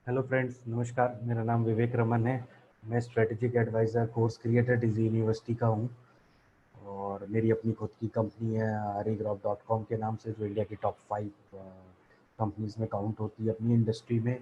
Hello friends, नमस्कार। मेरा नाम विवेक रमन है। मैं स्ट्रेटेजिक एडवाइज़र कोर्स क्रिएटर डिजी यूनिवर्सिटी का हूँ और मेरी अपनी खुद की कंपनी है arigraph.com के नाम से, जो इंडिया की टॉप 5 कंपनीज़ में काउंट होती है अपनी इंडस्ट्री में।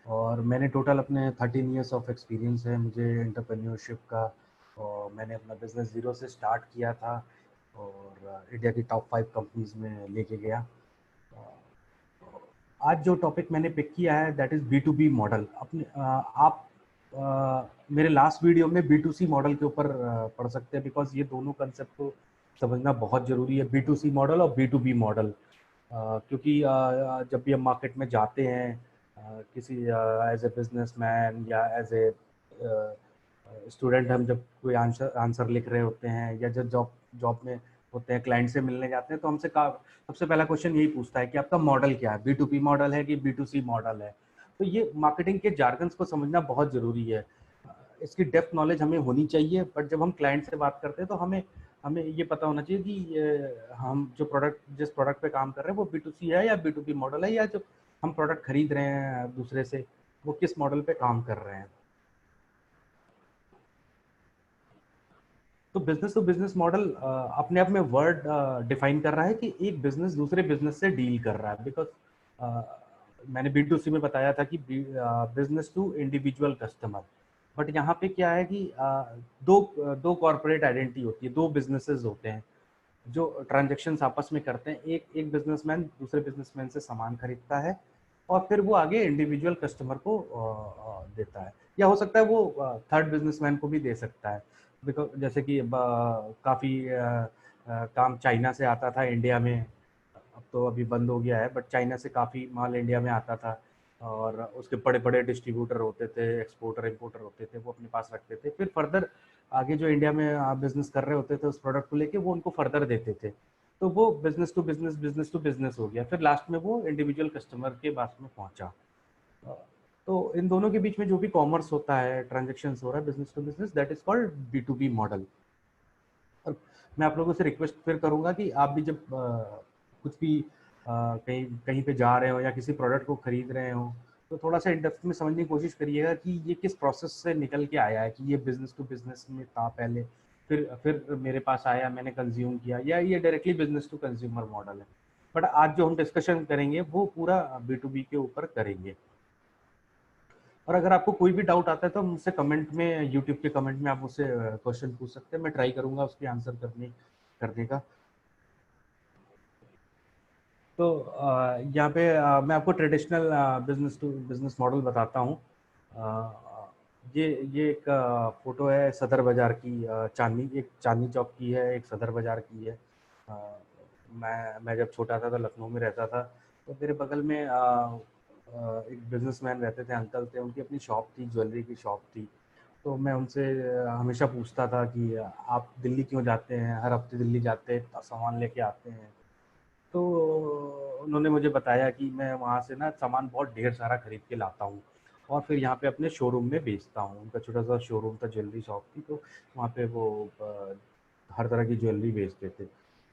और मैंने टोटल अपने 13 इयर्स ऑफ एक्सपीरियंस है मुझे एंटरप्रेन्योरशिप का। और मैंने अपना बिज़नेस ज़ीरो से स्टार्ट किया था और इंडिया की टॉप 5 कंपनीज़ में लेके गया। आज जो टॉपिक मैंने पिक किया है that is B to B model. अपने आप मेरे लास्ट वीडियो में बी टू सी मॉडल के ऊपर पढ़ सकते हैं, बिकॉज ये दोनों कंसेप्ट को समझना बहुत ज़रूरी है, बी टू सी मॉडल और बी टू बी मॉडल। क्योंकि जब भी हम मार्केट में जाते हैं, किसी एज ए बिजनेसमैन या एज ए स्टूडेंट, हम जब कोई आंसर आंसर लिख रहे होते हैं या जब जॉब जॉब में होते हैं, क्लाइंट से मिलने जाते हैं, तो हमसे सबसे पहला क्वेश्चन यही पूछता है कि आपका मॉडल क्या है, बी टू बी मॉडल है कि बी टू सी मॉडल है। तो ये मार्केटिंग के जार्गन्स को समझना बहुत ज़रूरी है। इसकी डेप्थ नॉलेज हमें होनी चाहिए, बट जब हम क्लाइंट से बात करते हैं तो हमें हमें ये पता होना चाहिए कि हम जिस प्रोडक्ट पे काम कर रहे हैं वो बी टू सी है या बी टू बी मॉडल है, या जो हम प्रोडक्ट खरीद रहे हैं दूसरे से, वो किस मॉडल पे काम कर रहे हैं। तो बिजनेस टू बिजनेस मॉडल अपने आप में वर्ड डिफाइन कर रहा है कि एक बिजनेस दूसरे बिजनेस से डील कर रहा है। बिकॉज मैंने बी टू सी में बताया था कि business to individual customer, but यहाँ पे क्या है कि दो कॉर्पोरेट आइडेंटिटी होती है, दो बिजनेसेस होते हैं जो ट्रांजेक्शन्स आपस में करते हैं। एक एक बिजनेसमैन दूसरे बिजनेसमैन से सामान खरीदता है और फिर वो आगे इंडिविजुअल कस्टमर को देता है, या हो सकता है वो थर्ड बिजनेसमैन को भी दे सकता है। बिकॉज जैसे कि काफ़ी काम चाइना से आता था इंडिया में, अब तो अभी बंद हो गया है, बट चाइना से काफ़ी माल इंडिया में आता था और उसके बड़े बड़े डिस्ट्रीब्यूटर होते थे, एक्सपोर्टर इंपोर्टर होते थे, वो अपने पास रखते थे। फिर फर्दर आगे जो इंडिया में बिजनेस कर रहे होते थे उस प्रोडक्ट को लेके वो उनको फर्दर देते थे। तो वो बिजनेस टू बिजनेस हो गया, फिर लास्ट में वो इंडिविजुअल कस्टमर के पास में पहुंचा। तो इन दोनों के बीच में जो भी कॉमर्स होता है, ट्रांजेक्शन हो रहा है business to business, that is called B to B model. और मैं आप लोगों से रिक्वेस्ट फिर करूंगा कि आप भी जब कुछ भी कहीं कहीं पे जा रहे हो या किसी प्रोडक्ट को खरीद रहे हो, तो थोड़ा सा इन डेप्थ में समझने की कोशिश करिएगा कि ये किस प्रोसेस से निकल के आया है, कि ये बिजनेस टू बिजनेस में था पहले, फिर मेरे पास आया, मैंने कंज्यूम किया, या ये directly business to consumer model है। बट आज जो हम डिस्कशन करेंगे वो पूरा बी टू बी के ऊपर करेंगे। और अगर आपको कोई भी डाउट आता है तो मुझसे कमेंट में, यूट्यूब के कमेंट में आप मुझसे क्वेश्चन पूछ सकते हैं, मैं ट्राई करूंगा उसकी आंसर करने का। तो यहाँ पे मैं आपको traditional business to business model बताता हूँ। अ, ये एक फोटो है सदर बाजार की, चांदनी चौक की है, एक सदर बाजार की है। अ, मैं जब छोटा था तो लखनऊ में रहता था, तो मेरे बगल में एक बिजनेसमैन रहते थे, अंकल थे, उनकी अपनी शॉप थी, ज्वेलरी की शॉप थी। तो मैं उनसे हमेशा पूछता था कि आप दिल्ली क्यों जाते हैं, हर हफ्ते दिल्ली जाते हैं, सामान लेके आते हैं। तो उन्होंने मुझे बताया कि मैं वहाँ से ना सामान बहुत ढेर सारा खरीद के लाता हूँ और फिर यहाँ पे अपने शोरूम में बेचता हूँ। उनका छोटा सा शोरूम था, ज्वेलरी शॉप थी, तो वहाँ पे वो हर तरह की ज्वेलरी बेचते थे।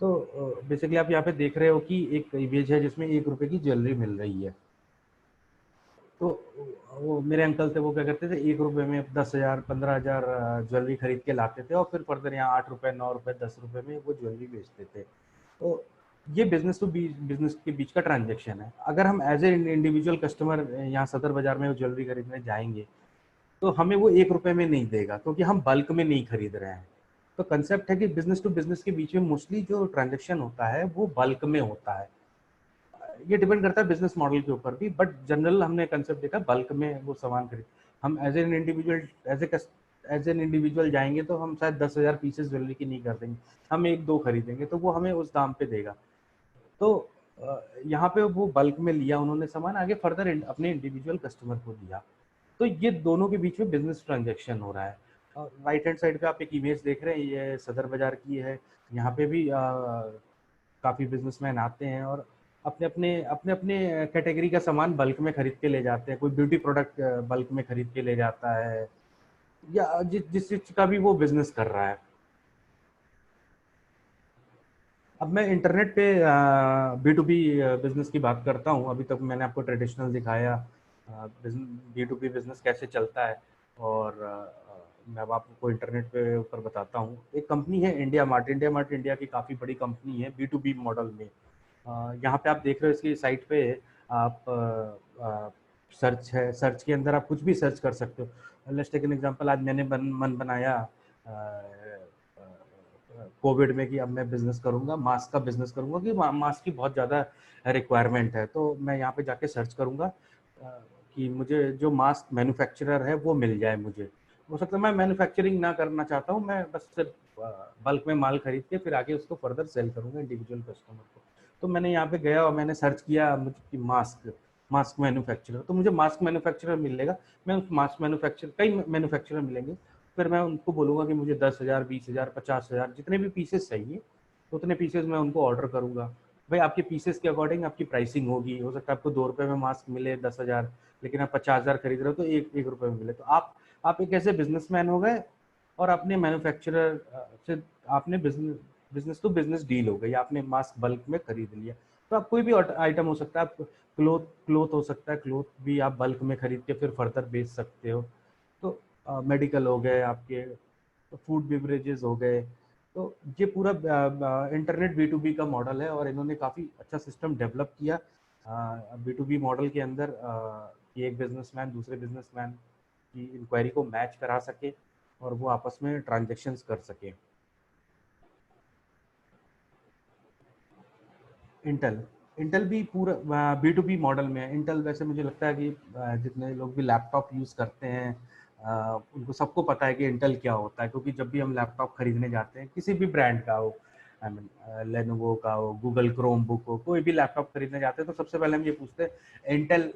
तो बेसिकली आप यहाँ पे देख रहे हो कि एक इमेज है जिसमें 1 रुपए की ज्वेलरी मिल रही है। तो वो मेरे अंकल थे, वो क्या करते थे, 1 रुपए में 10,000 15,000 ज्वेलरी खरीद के लाते थे और फिर फर्दर यहाँ 8 रुपए 9 रुपए 10 रुपए में वो ज्वेलरी बेचते थे। तो ये बिजनेस के बीच का ट्रांजेक्शन है। अगर हम एज ए इंडिविजुअल कस्टमर यहाँ सदर बाजार में ज्वेलरी खरीदने जाएंगे तो हमें वो 1 रुपए में नहीं देगा, क्योंकि हम बल्क में नहीं खरीद रहे हैं। तो कंसेप्ट है कि बिजनेस टू बिजनेस के बीच में मोस्टली जो ट्रांजेक्शन होता है वो बल्क में होता है। ये डिपेंड करता है बिजनेस मॉडल के ऊपर भी, बट जनरल हमने कंसेप्ट देखा बल्क में वो सामान खरीद। हम एज एन इंडिविजुअल जाएंगे तो हम शायद 10,000 पीसेस ज्वेलरी की नहीं कर देंगे, हम एक दो खरीदेंगे तो वो हमें उस दाम पे देगा। तो यहाँ पे वो बल्क में लिया उन्होंने सामान, आगे फर्दर अपने इंडिविजुअल कस्टमर को दिया। तो ये दोनों के बीच में बिजनेस ट्रांजेक्शन हो रहा है। राइट हैंड साइड पे आप एक इमेज देख रहे हैं, ये सदर बाजार की है। यहाँ पे भी काफ़ी बिजनेसमैन आते हैं और अपने अपने कैटेगरी का सामान बल्क में खरीद के ले जाते हैं। कोई ब्यूटी प्रोडक्ट बल्क में खरीद के ले जाता है, या जिस चीज का भी वो बिजनेस कर रहा है। अब मैं इंटरनेट पे बी टू बी बिजनेस की बात करता हूँ। अभी तक मैंने आपको ट्रेडिशनल दिखाया, B2B बिजनेस कैसे चलता है। और मैं अब आपको इंटरनेट पे ऊपर बताता हूँ। एक कंपनी है India mart. India mart India की काफ़ी बड़ी कंपनी है B2B मॉडल में। यहाँ पे आप देख रहे हो इसकी साइट पे आप सर्च है, सर्च के अंदर आप कुछ भी सर्च कर सकते हो। लेट्स टेक एन एग्जांपल, आज मैंने मन बनाया कोविड में कि अब मैं बिजनेस करूंगा, मास्क का बिजनेस करूंगा, कि मास्क की बहुत ज़्यादा रिक्वायरमेंट है। तो मैं यहाँ पे जाके सर्च करूंगा कि मुझे जो मास्क मैन्युफैक्चरर है वो मिल जाए। मुझे हो सकता है मैं मैन्युफैक्चरिंग ना करना चाहता हूँ, मैं बस सिर्फ बल्क में माल खरीद के फिर आगे उसको फर्दर सेल करूंगा इंडिविजुअल कस्टमर को। तो मैंने यहाँ पे गया और मैंने सर्च किया मुझे मास्क मास्क मैन्युफैक्चरर, तो मुझे मास्क मैन्युफैक्चरर मिलेगा। मैं उस मास्क मैन्युफैक्चर कई मैन्युफैक्चरर मिलेंगे, फिर मैं उनको बोलूँगा कि मुझे 10,000 20,000 50,000 जितने भी पीसेस चाहिए उतने पीसेस मैं उनको ऑर्डर करूँगा। भाई आपके पीसेस के अकॉर्डिंग आपकी प्राइसिंग होगी। हो सकता है आपको 2 रुपये में मास्क मिले 10,000, लेकिन आप 50,000 खरीद रहे हो तो एक रुपये में मिले। तो आप एक ऐसे बिजनेसमैन हो गए और अपने मैन्युफैक्चरर से आपने बिजनेस टू बिजनेस डील हो गई, आपने मास्क बल्क में खरीद लिया। तो आप कोई भी आइटम हो सकता है, आप क्लोथ क्लोथ हो सकता है, क्लोथ भी आप बल्क में खरीद के फिर फर्दर बेच सकते हो। तो मेडिकल हो गए आपके, तो फूड बिवरेजेस हो गए। तो ये पूरा इंटरनेट B2B का मॉडल है और इन्होंने काफ़ी अच्छा सिस्टम डेवलप किया B2B मॉडल के अंदर कि एक बिजनेसमैन दूसरे बिजनेसमैन की इंक्वायरी को मैच करा सके और वो आपस में ट्रांजेक्शन्स कर सके। इंटेल इंटेल भी पूरा B2B मॉडल में है। इंटेल वैसे मुझे लगता है कि जितने लोग भी लैपटॉप यूज़ करते हैं उनको सबको पता है कि इंटेल क्या होता है, क्योंकि जब भी हम लैपटॉप खरीदने जाते हैं किसी भी ब्रांड का हो, आई मीन लेनोवो का हो, गूगल क्रोम बुक हो, कोई भी लैपटॉप खरीदने जाते हैं तो सबसे पहले हम ये पूछते हैं इंटेल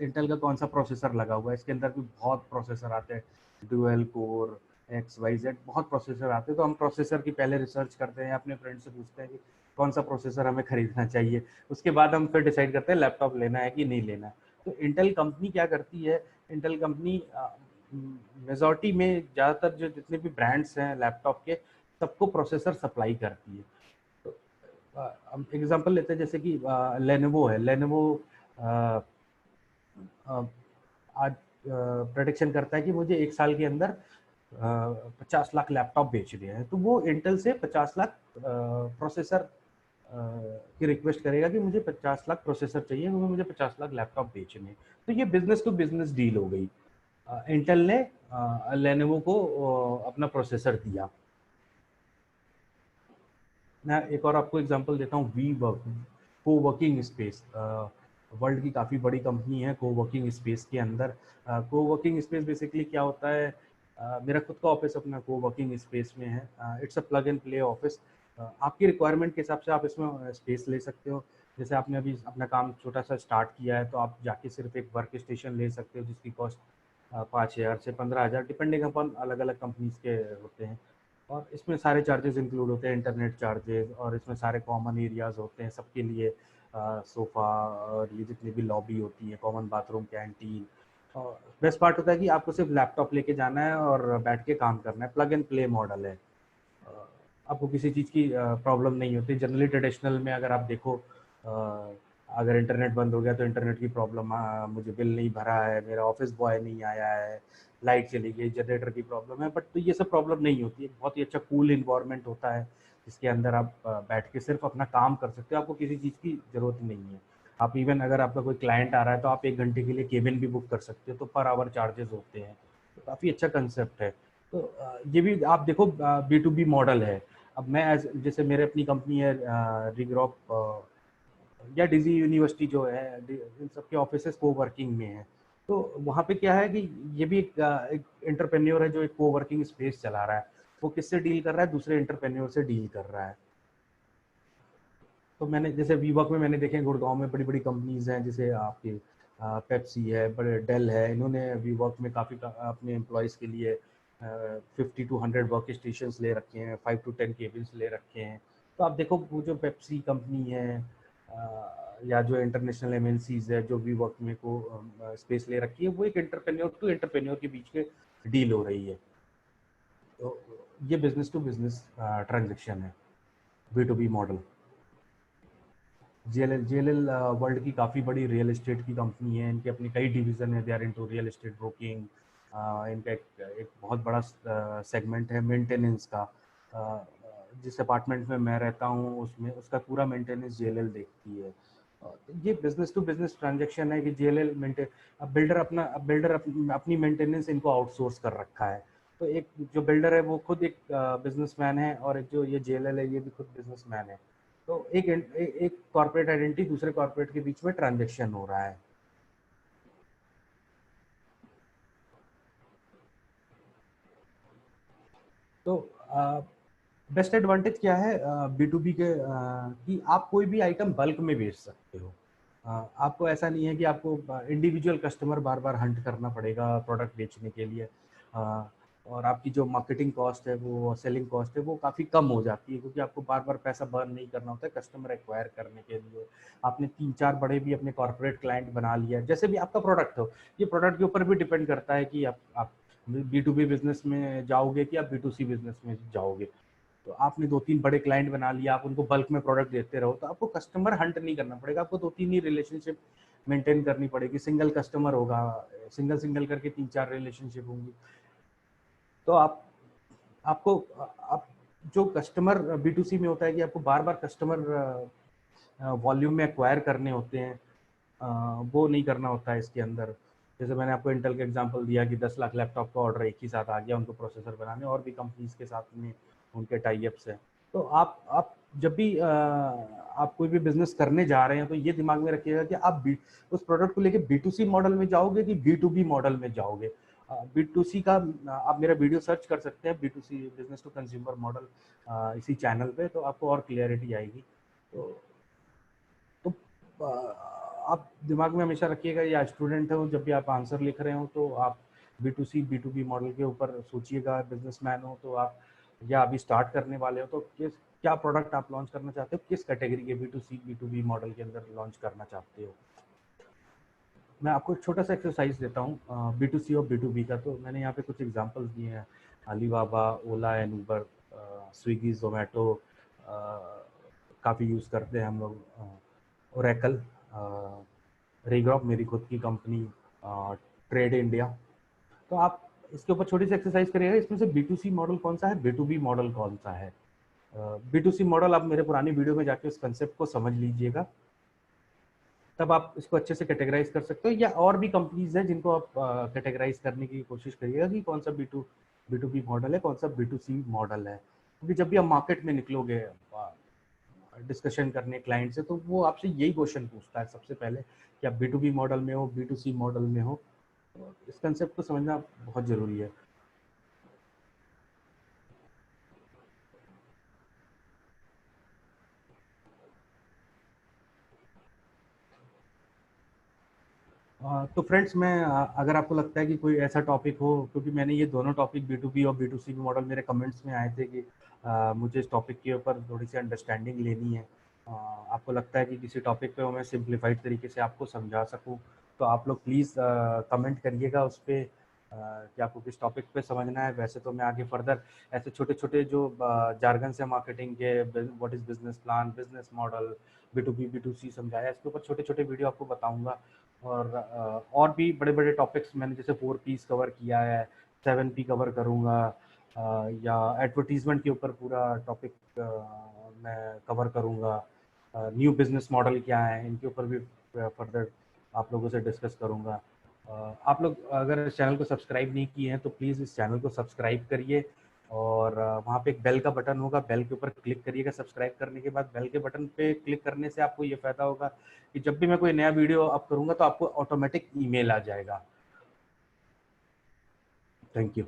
इंटेल का कौन सा प्रोसेसर लगा हुआ है। इसके अंदर भी बहुत प्रोसेसर आते हैं, डुअल कोर XYZ बहुत प्रोसेसर आते हैं। तो हम प्रोसेसर की पहले रिसर्च करते हैं, अपने फ्रेंड से पूछते हैं कि कौन सा प्रोसेसर हमें खरीदना चाहिए। उसके बाद हम फिर डिसाइड करते हैं लैपटॉप लेना है कि नहीं लेना है। तो इंटेल कंपनी क्या करती है, इंटेल कंपनी मेजॉरिटी में ज़्यादातर जो जितने भी ब्रांड्स हैं लैपटॉप के सबको प्रोसेसर सप्लाई करती है। तो हम एग्जांपल लेते हैं जैसे कि लेनोवो है। लेनोवो आज प्रेडिक्शन करता है कि मुझे 1 साल के अंदर 50 लाख लैपटॉप बेचने हैं, तो वो इंटेल से 50 लाख प्रोसेसर की रिक्वेस्ट करेगा कि मुझे 50 लाख प्रोसेसर चाहिए क्योंकि मुझे 50 लाख लैपटॉप बेचने हैं। तो ये बिजनेस टू बिजनेस डील हो गई। इंटेल ने लेनोवो को अपना प्रोसेसर दिया। मैं एक और आपको एग्जांपल देता हूँ, वी वर्क को वर्किंग स्पेस। वर्ल्ड की काफ़ी बड़ी कंपनी है को वर्किंग स्पेस के अंदर। को वर्किंग स्पेस बेसिकली क्या होता है, मेरा खुद का ऑफिस अपना को वर्किंग स्पेस में है। It's a plug and play office. आपकी रिक्वायरमेंट के हिसाब से आप इसमें स्पेस ले सकते हो। जैसे आपने अभी अपना काम छोटा सा स्टार्ट किया है तो आप जाके सिर्फ एक वर्क स्टेशन ले सकते हो जिसकी कॉस्ट 5,000 से 15,000 डिपेंडिंग अपॉन अलग अलग कंपनीज के होते हैं। और इसमें सारे चार्जेस इंक्लूड होते हैं, इंटरनेट चार्जेस, और इसमें सारे कॉमन एरियाज होते हैं सबके लिए, सोफ़ा और ये जितनी भी लॉबी होती है, कॉमन बाथरूम, कैंटीन। और बेस्ट पार्ट होता है कि आपको सिर्फ लैपटॉप लेके जाना है और बैठ के काम करना है। प्लग एंड प्ले मॉडल है। आपको किसी चीज़ की प्रॉब्लम नहीं होती। जनरली ट्रेडिशनल में अगर आप देखो, अगर इंटरनेट बंद हो गया तो इंटरनेट की प्रॉब्लम, मुझे बिल नहीं भरा है, मेरा ऑफिस बॉय नहीं आया है, लाइट चली गई, जनरेटर की प्रॉब्लम है। बट तो ये सब प्रॉब्लम नहीं होती है। बहुत ही अच्छा कूल इन्वायरमेंट होता है जिसके अंदर आप बैठ के सिर्फ अपना काम कर सकते हो। आपको किसी चीज़ की ज़रूरत नहीं है। आप इवन अगर आपका कोई क्लाइंट आ रहा है तो आप 1 घंटे के लिए केबिन भी बुक कर सकते हो, तो पर आवर चार्जेस होते हैं। तो काफ़ी अच्छा कंसेप्ट है। तो ये भी आप देखो B2B मॉडल है। अब मैं जैसे मेरे अपनी कंपनी है रिग्रॉप या डिजी यूनिवर्सिटी जो है, इन सबके ऑफिसेस को वर्किंग में है। तो वहाँ पे क्या है कि ये भी एक एंटरप्रेन्योर है जो एक को वर्किंग स्पेस चला रहा है। वो किससे डील कर रहा है, दूसरे एंटरप्रेन्योर से डील कर रहा है। तो मैंने जैसे वीवर्क में मैंने देखे गुड़गांव में बड़ी बड़ी कंपनीज हैं, जैसे आपकी पेप्सी है, बड़े डेल है। इन्होंने वीवर्क में काफ़ी अपने एम्प्लॉयज़ के लिए 50 to 100 वर्क स्टेशन ले रखे हैं, 5 to 10 केबिन्स ले रखे हैं। तो आप देखो वो जो पेप्सी कंपनी है या जो इंटरनेशनल एमएनसीज है जो वीवर्क में को स्पेस ले रखी है, वो एक एंटरप्रेन्योर टू एंटरप्रेन्योर के बीच के डील हो रही है। तो ये बिजनेस टू बिजनेस ट्रांजेक्शन है B2B मॉडल। JLL वर्ल्ड की काफ़ी बड़ी रियल एस्टेट की कंपनी है, इनके अपनी कई डिवीज़न है, they are into real estate broking. इनका एक बहुत बड़ा सेगमेंट है मेंटेनेंस का। जिस अपार्टमेंट में मैं रहता हूँ उसमें उसका पूरा मेंटेनेंस JLL देखती है। ये बिजनेस टू बिजनेस ट्रांजैक्शन है कि JLL मेंटेन, अब बिल्डर अपनी मेंटेनेंस इनको आउटसोर्स कर रखा है। तो एक जो बिल्डर है वो खुद एक बिजनेसमैन है, और एक जो ये JLL है ये भी खुद बिजनेसमैन है। तो एक कॉर्पोरेट आइडेंटिटी दूसरे कॉर्पोरेट के बीच में ट्रांजैक्शन हो रहा है। तो बेस्ट एडवांटेज क्या है B2B के, कि आप कोई भी आइटम बल्क में बेच सकते हो। आपको ऐसा नहीं है कि आपको इंडिविजुअल कस्टमर बार बार हंट करना पड़ेगा प्रोडक्ट बेचने के लिए। और आपकी जो मार्केटिंग कॉस्ट है, वो सेलिंग कॉस्ट है, वो काफ़ी कम हो जाती है, क्योंकि आपको बार बार पैसा बर्न नहीं करना होता है कस्टमर एक्वायर करने के लिए। आपने 3-4 बड़े भी अपने कॉर्पोरेट क्लाइंट बना लिया, जैसे भी आपका प्रोडक्ट हो। ये प्रोडक्ट के ऊपर भी डिपेंड करता है कि आप B2B बिजनेस में जाओगे कि आप B2C बिजनेस में जाओगे। तो आपने 2-3 बड़े क्लाइंट बना लिया, आप उनको बल्क में प्रोडक्ट देते रहो, तो आपको कस्टमर हंट नहीं करना पड़ेगा, आपको 2-3 ही रिलेशनशिप मेंटेन करनी पड़ेगी। सिंगल कस्टमर होगा, सिंगल करके 3-4 रिलेशनशिप होंगी। तो आपको आप जो कस्टमर B2C में होता है कि आपको बार बार कस्टमर वॉल्यूम में एक्वायर करने होते हैं, वो नहीं करना होता है इसके अंदर। जैसे मैंने आपको इंटेल का एग्जांपल दिया कि 10 लाख लैपटॉप का ऑर्डर एक ही साथ आ गया उनको प्रोसेसर बनाने, और भी कंपनीज के साथ में उनके टाई अप्स हैं। तो आप जब भी आप कोई भी बिजनेस करने जा रहे हैं तो ये दिमाग में रखिएगा कि आप उस प्रोडक्ट को लेके B2C मॉडल में जाओगे कि B2B मॉडल में जाओगे। B2C का आप मेरा वीडियो सर्च कर सकते हैं, B2C business to consumer model, इसी चैनल पे, तो आपको और क्लियरिटी आएगी। तो आप दिमाग में हमेशा रखिएगा, या स्टूडेंट हो जब भी आप आंसर लिख रहे हो तो आप B2C B2B मॉडल के ऊपर सोचिएगा। बिजनेसमैन हो तो आप, या अभी स्टार्ट करने वाले हो तो क्या प्रोडक्ट आप लॉन्च करना चाहते हो, किस कैटेगरी के B2C B2B मॉडल के अंदर लॉन्च करना चाहते हो। मैं आपको एक छोटा सा एक्सरसाइज देता हूँ B2C और B2B का। तो मैंने यहाँ पे कुछ एग्जांपल्स दिए हैं, Alibaba, Ola and Uber, Swiggy, Zomato, काफ़ी यूज़ करते हैं हम लोग, ओरेकल, रेग्रॉप मेरी खुद की कंपनी, ट्रेड इंडिया। तो आप इसके ऊपर छोटी सी एक्सरसाइज करिएगा, इसमें से B2C मॉडल कौन सा है, B2B मॉडल कौन सा है। B2C मॉडल आप मेरे पुरानी वीडियो में जाके उस कंसेप्ट को समझ लीजिएगा, तब आप इसको अच्छे से कैटेगराइज कर सकते हो। या और भी कंपनीज हैं जिनको आप कैटेगराइज करने की कोशिश करिएगा कि कौन सा B2B मॉडल है, कौन सा B2C मॉडल है। क्योंकि जब भी आप मार्केट में निकलोगे डिस्कशन करने क्लाइंट से, तो वो आपसे यही क्वेश्चन पूछता है सबसे पहले कि आप B2B मॉडल में हो, B2C मॉडल में हो। इस कंसेप्ट को समझना बहुत ज़रूरी है। तो फ्रेंड्स, मैं अगर आपको लगता है कि कोई ऐसा टॉपिक हो, क्योंकि मैंने ये दोनों टॉपिक B2B और B2C मॉडल मेरे कमेंट्स में आए थे कि मुझे इस टॉपिक के ऊपर थोड़ी सी अंडरस्टैंडिंग लेनी है। आपको लगता है कि किसी टॉपिक पे मैं सिंप्लीफाइड तरीके से आपको समझा सकूं, तो आप लोग प्लीज़ कमेंट करिएगा उस पर कि आपको किस टॉपिक पे समझना है। वैसे तो मैं आगे फर्दर ऐसे छोटे छोटे जो जार्गन से मार्केटिंग के, what is business plan, business model, B2B B2C समझाया, इसके ऊपर छोटे छोटे वीडियो आपको बताऊंगा। और भी बड़े बड़े टॉपिक्स मैंने जैसे 4Ps कवर किया है, 7P कवर करूँगा, या एडवर्टीजमेंट के ऊपर पूरा टॉपिक मैं कवर करूँगा। न्यू बिजनेस मॉडल क्या है, इनके ऊपर भी फर्दर आप लोगों से डिस्कस करूँगा। आप लोग अगर इस चैनल को सब्सक्राइब नहीं किए हैं तो प्लीज़ इस चैनल को सब्सक्राइब करिए, और वहाँ पे एक बेल का बटन होगा, बेल के ऊपर क्लिक करिएगा। सब्सक्राइब करने के बाद बेल के बटन पे क्लिक करने से आपको ये फ़ायदा होगा कि जब भी मैं कोई नया वीडियो अप करूँगा तो आपको ऑटोमेटिक ईमेल आ जाएगा। Thank you.